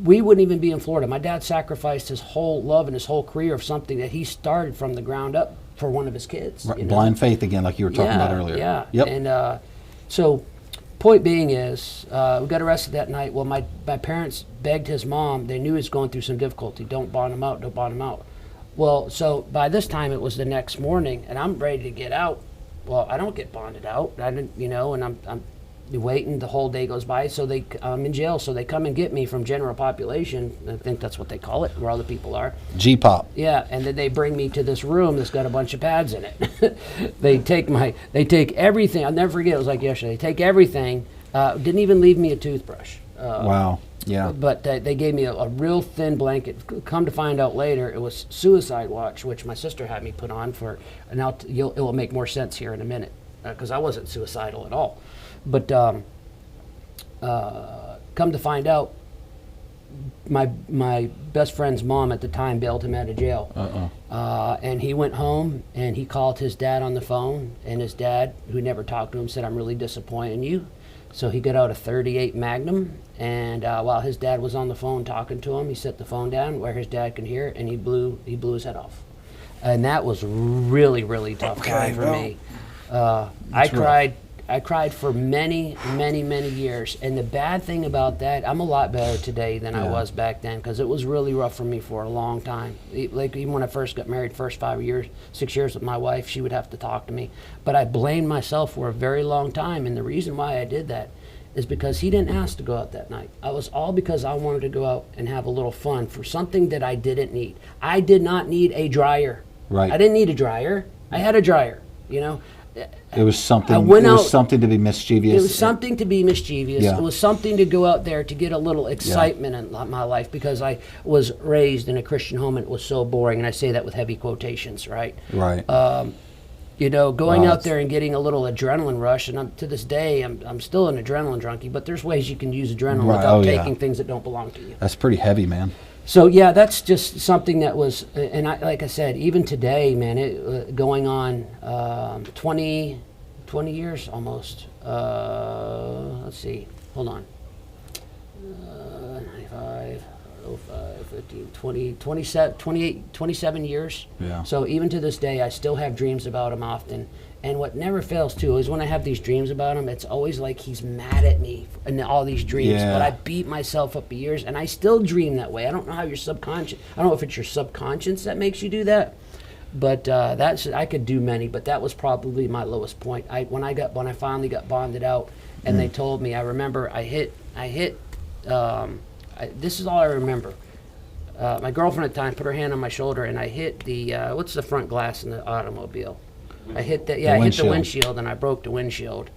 We wouldn't even be in Florida. My dad sacrificed his whole love and his whole career of something that he started from the ground up for one of his kids. Right, blind faith again, like you were talking about earlier. Yeah. Yep. And so, point being is, we got arrested that night. Well, my parents begged his mom. They knew he was going through some difficulty. Don't bond him out. Don't bond him out. Well, so by this time it was the next morning, and I'm ready to get out. Well, I don't get bonded out. I didn't, and I'm waiting. The whole day goes by. So I'm in jail. So they come and get me from general population. I think that's what they call it, where all the people are. G-pop. Yeah, and then they bring me to this room that's got a bunch of pads in it. they take everything. I'll never forget. It was like yesterday. They take everything. Didn't even leave me a toothbrush. Wow. Yeah. But they gave me a real thin blanket. Come to find out later, it was Suicide Watch, which my sister had me put on for. And now it will make more sense here in a minute, because I wasn't suicidal at all. But come to find out, my best friend's mom at the time bailed him out of jail. And he went home and he called his dad on the phone, and his dad, who never talked to him, said, I'm really disappointed in you. So he got out a .38 Magnum, and while his dad was on the phone talking to him, he set the phone down where his dad could hear it, and he blew his head off. And that was really, really tough time for me. I cried for many, many, many years. And the bad thing about that, I'm a lot better today than I was back then, because it was really rough for me for a long time. Like even when I first got married, first 6 years with my wife, she would have to talk to me. But I blamed myself for a very long time. And the reason why I did that is because he didn't ask to go out that night. It was all because I wanted to go out and have a little fun for something that I didn't need. I did not need a dryer. Right. I didn't need a dryer. I had a dryer, It was something. I went it was out- something to be mischievous. It was something to be mischievous. Yeah. It was something to go out there to get a little excitement in my life, because I was raised in a Christian home and it was so boring. And I say that with heavy quotations, right? Right. Going Wow, out there and getting a little adrenaline rush. And to this day, I'm still an adrenaline junkie, but there's ways you can use adrenaline Right. without Oh, yeah. taking things that don't belong to you. That's pretty heavy, man. So yeah, that's just something that was, and like I said, even today, man, it going on 20 years almost. Let's see, hold on. 95, 05, 15, 20, 27, 28, 27 years. Yeah. So even to this day, I still have dreams about him often. And what never fails too is when I have these dreams about him, it's always like he's mad at me in all these dreams. Yeah. But I beat myself up for years, and I still dream that way. I don't know how your subconscious. I don't know if it's your subconscious that makes you do that. But I could do many, but that was probably my lowest point. When I finally got bonded out, and they told me, I remember this is all I remember. My girlfriend at the time put her hand on my shoulder, and I hit the what's the front glass in the automobile? I hit the windshield, and I broke the windshield.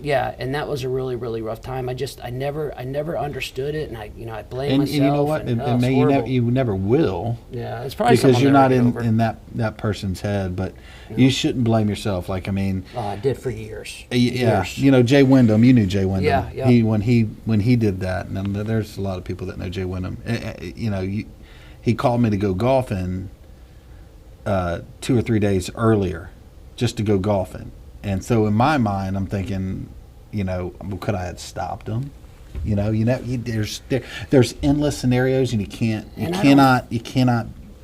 And that was a really, really rough time. I never understood it, and I blame myself. And you know what? And, And it's you never will. Yeah, it's probably Because something you're I'll not never get in over. that person's head, but you shouldn't blame yourself. Like, I mean, I did for years. yeah, Years. Jay Wyndham. You knew Jay Wyndham. Yeah. When he did that, and there's a lot of people that know Jay Wyndham. He called me to go golfing 2 or 3 days earlier, just to go golfing. And so in my mind, I'm thinking, could I have stopped him? There's endless scenarios, and you cannot.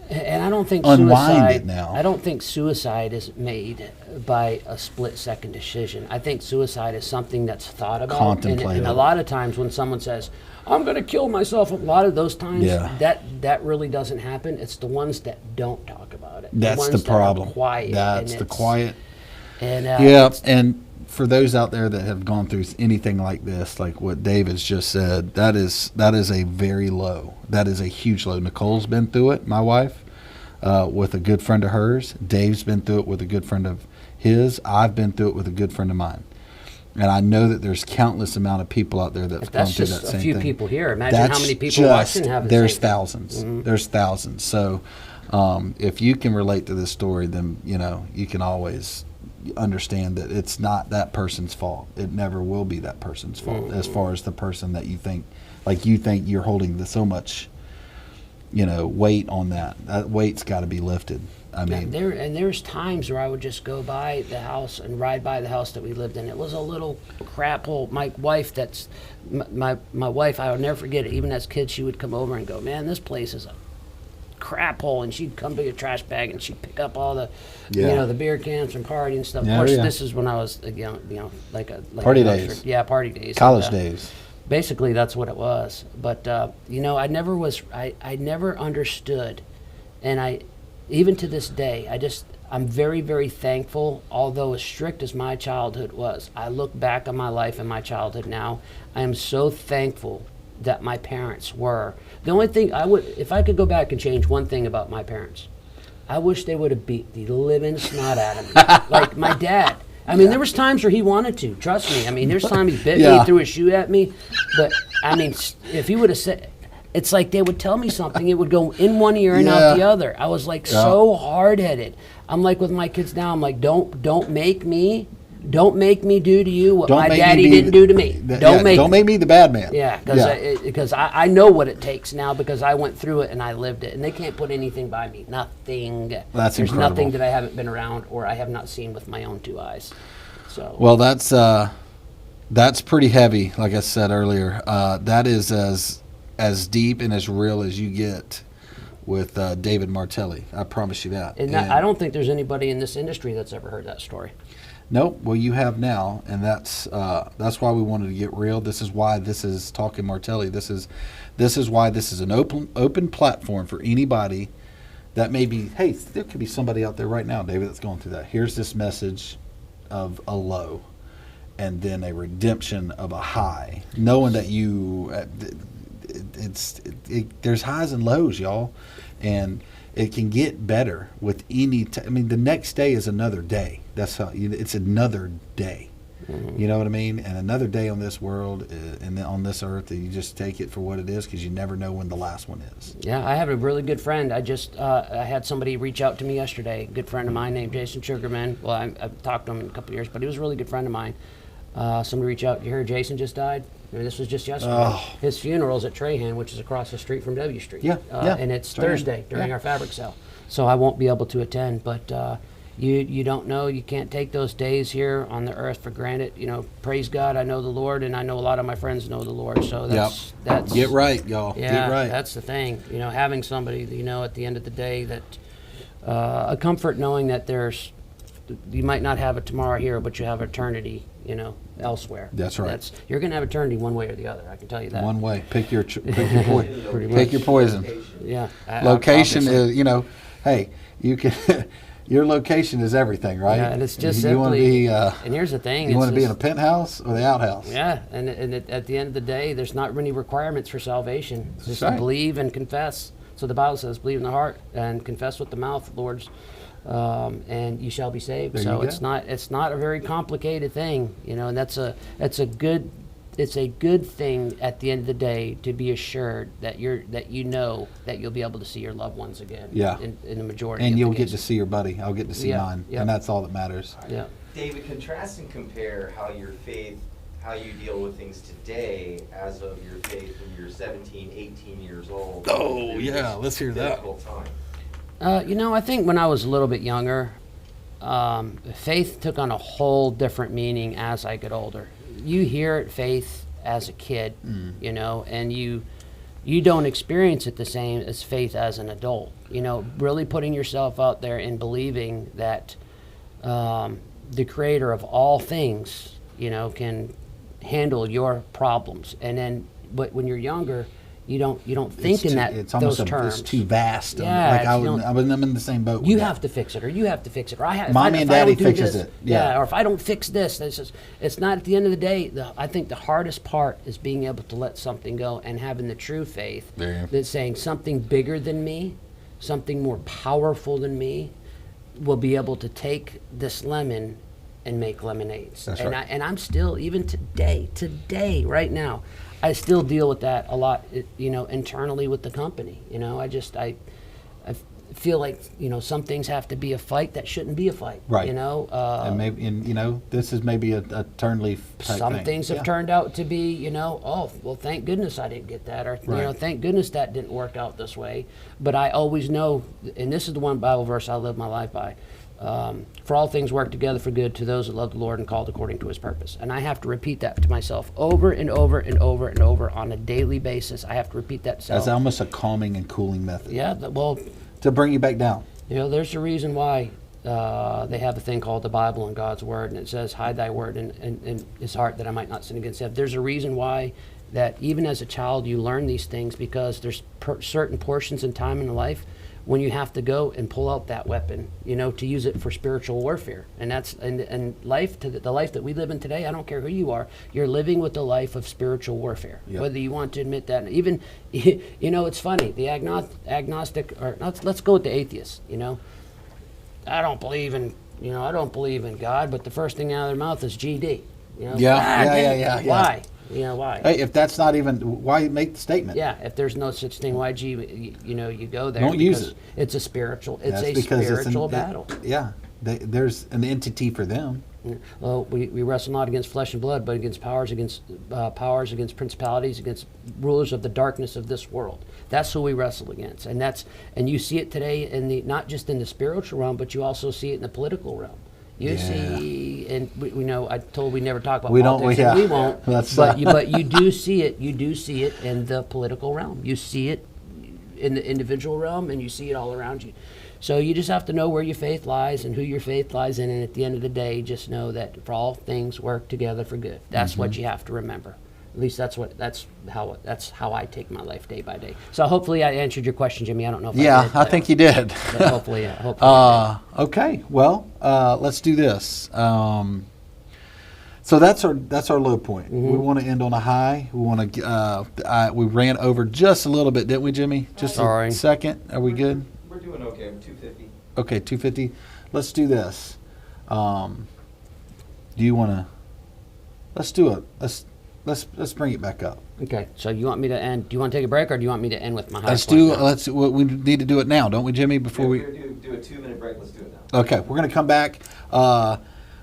And I don't think unwind suicide. it now. I don't think suicide is made by a split-second decision. I think suicide is something that's thought about. Contemplated. And a lot of times when someone says, "I'm going to kill myself," a lot of those times Yeah. that really doesn't happen. It's the ones that don't talk about it. That's ones the that are problem. quiet. That's and the it's- quiet. And Yeah, and for those out there that have gone through anything like this, like what David's just said, that is a very low. That is a huge low. Nicole's been through it, my wife, with a good friend of hers. Dave's been through it with a good friend of his. I've been through it with a good friend of mine. And I know that there's countless amount of people out there that's gone that's through that just a same few thing. people here. Imagine That's how many people just, watching have the there's same. thousands. There's thousands. So if you can relate to this story, then you can always understand that it's not that person's fault. It never will be that person's fault. As far as the person that you think you're holding so much, weight on that weight's got to be lifted. I mean, There's times where I would just go by the house and ride by the house that we lived in. It was a little crap hole. My wife, my wife, I will never forget it. Even as kids, she would come over and go, "Man, this place is a crap hole," and she'd come to a trash bag and she'd pick up all the, the beer cans from party and stuff. Yeah, of course, yeah. this is when I was, like Party a days. youngster. Yeah, party days. college And, days. Basically, that's what it was. But I never understood, and even to this day, I'm very, very thankful. Although as strict as my childhood was, I look back on my life and my childhood now. I am so thankful that my parents were. The only thing if I could go back and change one thing about my parents, I wish they would have beat the living snot out of me, like my dad. I mean, there was times where he wanted to. Trust me. I mean, there's times he bit me, threw a shoe at me, but I mean, if he would have said, it's like they would tell me something, it would go in one ear and out the other. I was like so hard-headed. I'm like with my kids now. I'm like, don't make me do to you what my daddy didn't do to me. Don't make me the bad man. Yeah, because I know what it takes now because I went through it and I lived it, and they can't put anything by me. Nothing. That's There's incredible. nothing that I haven't been around or I have not seen with my own two eyes. So Well, that's pretty heavy. Like I said earlier, that is as deep and as real as you get with David Martelli. I promise you that. and I don't think there's anybody in this industry that's ever heard that story. Nope. Well, you have now, and that's why we wanted to get real. This is why this is Talking Martelli. This is why this is an open platform for anybody that may be. Hey, there could be somebody out there right now, David, that's going through that. Here's this message of a low, and then a redemption of a high. Knowing that there's highs and lows, y'all, and it can get better with any. I mean, the next day is another day. That's how it's another day. Mm-hmm. You know what I mean? And another day on this world and on this earth, and you just take it for what it is because you never know when the last one is. Yeah, I have a really good friend. I had somebody reach out to me yesterday. A good friend of mine named Jason Sugarman. Well, I've talked to him in a couple of years, but he was a really good friend of mine. Somebody reached out. You heard Jason just died? I mean, this was just yesterday. Oh. His funeral's at Trahan, which is across the street from W Street. Yeah. And it's Thursday during our fabric sale. So I won't be able to attend, but you don't know. You can't take those days here on the earth for granted. Praise God, I know the Lord, and I know a lot of my friends know the Lord. So that's Get right, y'all. Yeah, Get right. that's the thing. Having somebody, at the end of the day that a comfort knowing that you might not have it tomorrow here, but you have eternity, elsewhere. That's right. You're going to have eternity one way or the other. I can tell you that. One way. Pick your Pretty much. pick your poison. Yeah. Location obviously. is, hey, you can. Your location is everything, right? Yeah, and it's just you want to simply. be. And here's the thing. You it's want to be in a just- penthouse or the outhouse. Yeah, and at the end of the day, there's not many requirements for salvation. Just right. to believe and confess. So the Bible says, believe in the heart and confess with the mouth, Lord's, and you shall be saved. There So you it's go. not a very complicated thing, and it's a good thing at the end of the day to be assured that that you'll be able to see your loved ones again. Yeah. In the majority. And of you'll the get to cases. see your buddy. I'll get to see Yeah, mine, yeah. and that's all that matters. Yeah. David, contrast and compare how your faith, how you deal with things today as of your faith when you're 17, 18 years old. Oh, through yeah, this let's hear that. difficult time. I think when I was a little bit younger, faith took on a whole different meaning as I get older. You hear faith as a kid, and you don't experience it the same as faith as an adult. You know, really putting yourself out there and believing that the creator of all things, you know, can handle your problems. And then, but when you're younger, you don't think in those terms. It's too vast. Yeah, like I'm in the same boat. With you that. have to fix it, or you have to fix it, or Mommy and Daddy fixes it. Yeah, or if I don't fix this, it's not. At the end of the day, I think the hardest part is being able to let something go and having the true faith that's saying something bigger than me, something more powerful than me, will be able to take this lemon and make lemonades. That's and right. I'm still, even today, right now, I still deal with that a lot, you know, internally with the company. You know, I feel like, you know, some things have to be a fight that shouldn't be a fight. Right. You know, and maybe, and you know, this is maybe a turn leaf type some thing. things have turned out to be, you know, oh, well, thank goodness I didn't get that, or you know, thank goodness that didn't work out this way. But I always know, and this is the one Bible verse I live my life by. For all things work together for good to those that love the Lord and called according to his purpose. And I have to repeat that to myself over and over and over and over on a daily basis. I have to repeat that to That's almost a calming and cooling method. Yeah, well, to bring you back down. you know, there's a reason why they have a thing called the Bible and God's Word, and it says, hide thy word in his heart that I might not sin against him. There's a reason why that even as a child you learn these things, because there's certain portions in time in life when you have to go and pull out that weapon, you know, to use it for spiritual warfare. And that's, and life, to the life that we live in today, I don't care who you are, you're living with the life of spiritual warfare. Yep. Whether you want to admit that. Even, you know, it's funny, the agnostic, or let's go with the atheist, you know. I don't believe in God, but the first thing out of their mouth is GD. You know? Yeah. Why? You know, why? Hey, if that's not even, why make the statement? Yeah, if there's no such thing, why you go there? Don't use it. It's a spiritual battle. There's an entity for them. Well, we wrestle not against flesh and blood, but against powers, against principalities, against rulers of the darkness of this world. That's who we wrestle against, and you see it today in the, not just in the spiritual realm, but you also see it in the political realm. You see, and we know, I told we never talk about politics, and we won't. But you do see it. You do see it in the political realm. You see it in the individual realm, and you see it all around you. So you just have to know where your faith lies and who your faith lies in, and at the end of the day, just know that for all things work together for good. That's what you have to remember. At least that's how I take my life day by day. So hopefully I answered your question, Jimmy. I don't know if I did. I think you did. But hopefully I did. Okay. Well, let's do this. So that's our low point. Mm-hmm. We want to end on a high. We want to. We ran over just a little bit, didn't we, Jimmy? Just a second. Are we good? We're doing okay. 250. Okay, 250. Let's do this. Do you want to? Let's do it. Let's bring it back up. Okay. So you want me to end? Do you want to take a break, or do you want me to end with my high Let's point do. now? Let's. We need to do it now, don't we, Jimmy? Before we do a 2-minute break. Let's do it now. Okay, we're going to come back.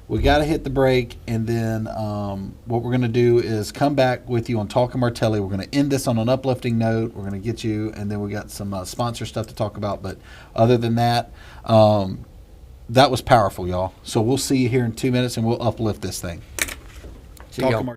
We got to hit the break, and then what we're going to do is come back with you on Talking Martelli. We're going to end this on an uplifting note. We're going to get you, and then we got some sponsor stuff to talk about. But other than that, that was powerful, y'all. So we'll see you here in 2 minutes, and we'll uplift this thing. See y'all.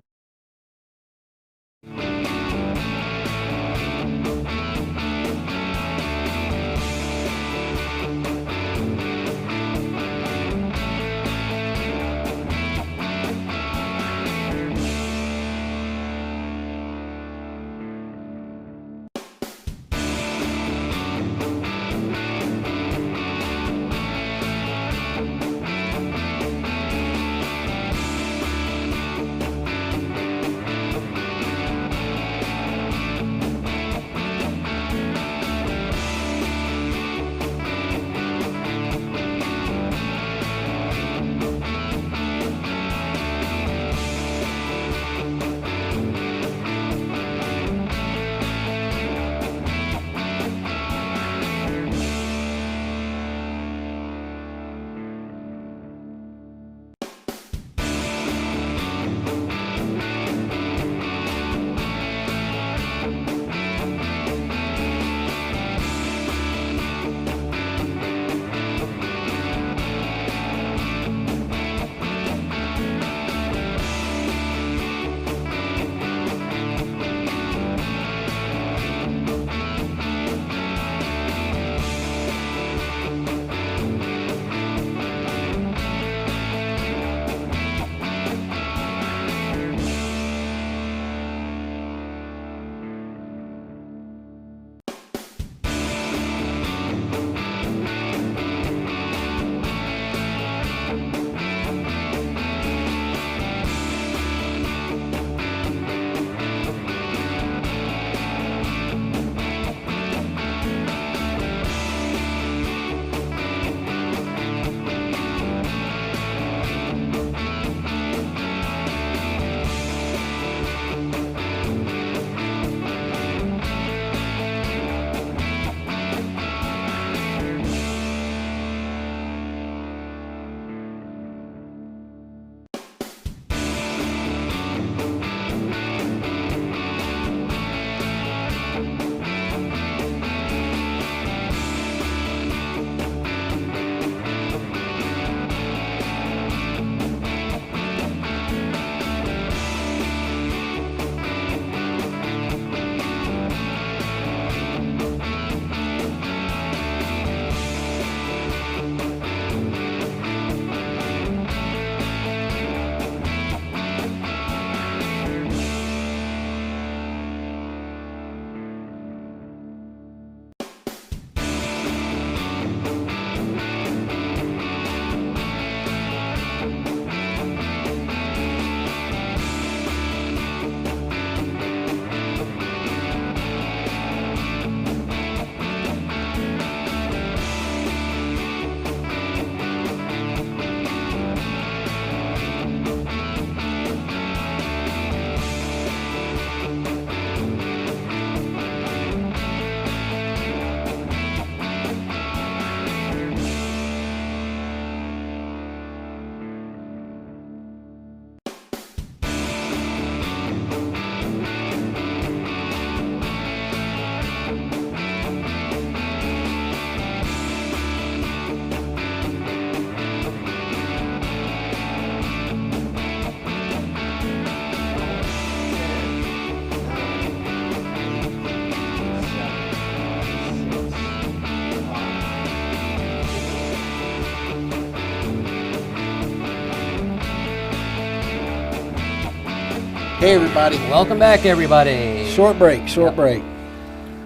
Hey, everybody. Welcome back, everybody. Short break.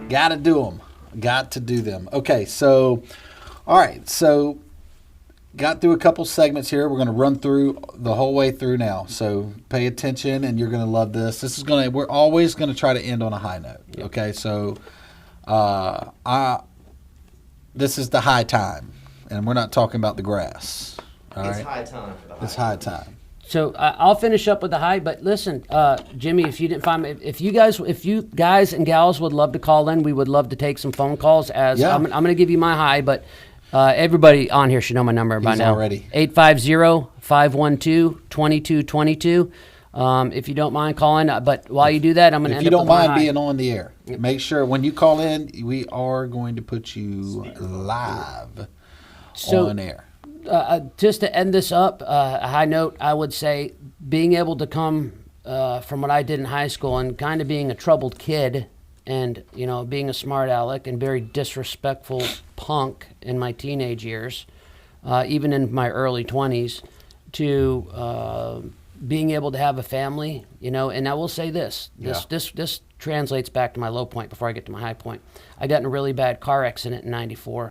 Got to do them. Got to do them. Okay, so, all right. So, got through a couple segments here. We're going to run through the whole way through now. So, pay attention, and you're going to love this. We're always going to try to end on a high note. Yep. Okay, so, this is the high time, and we're not talking about the grass. All It's right? high time for the high. It's high time. So I'll finish up with the high, but listen, Jimmy, if you didn't find me, if you guys and gals would love to call in, we would love to take some phone calls. Yeah. I'm going to give you my high, but everybody on here should know my number by He's now. already. 850-512-2222. If you don't mind calling, but while you do that, I'm going to If end you up don't with my mind high. being on the air, make sure when you call in, we are going to put you live on air. Just to end this up, a high note, I would say being able to come from what I did in high school and kind of being a troubled kid and, being a smart aleck and very disrespectful punk in my teenage years, even in my early 20s, to being able to have a family, and I will say this translates back to my low point before I get to my high point. I got in a really bad car accident in '94.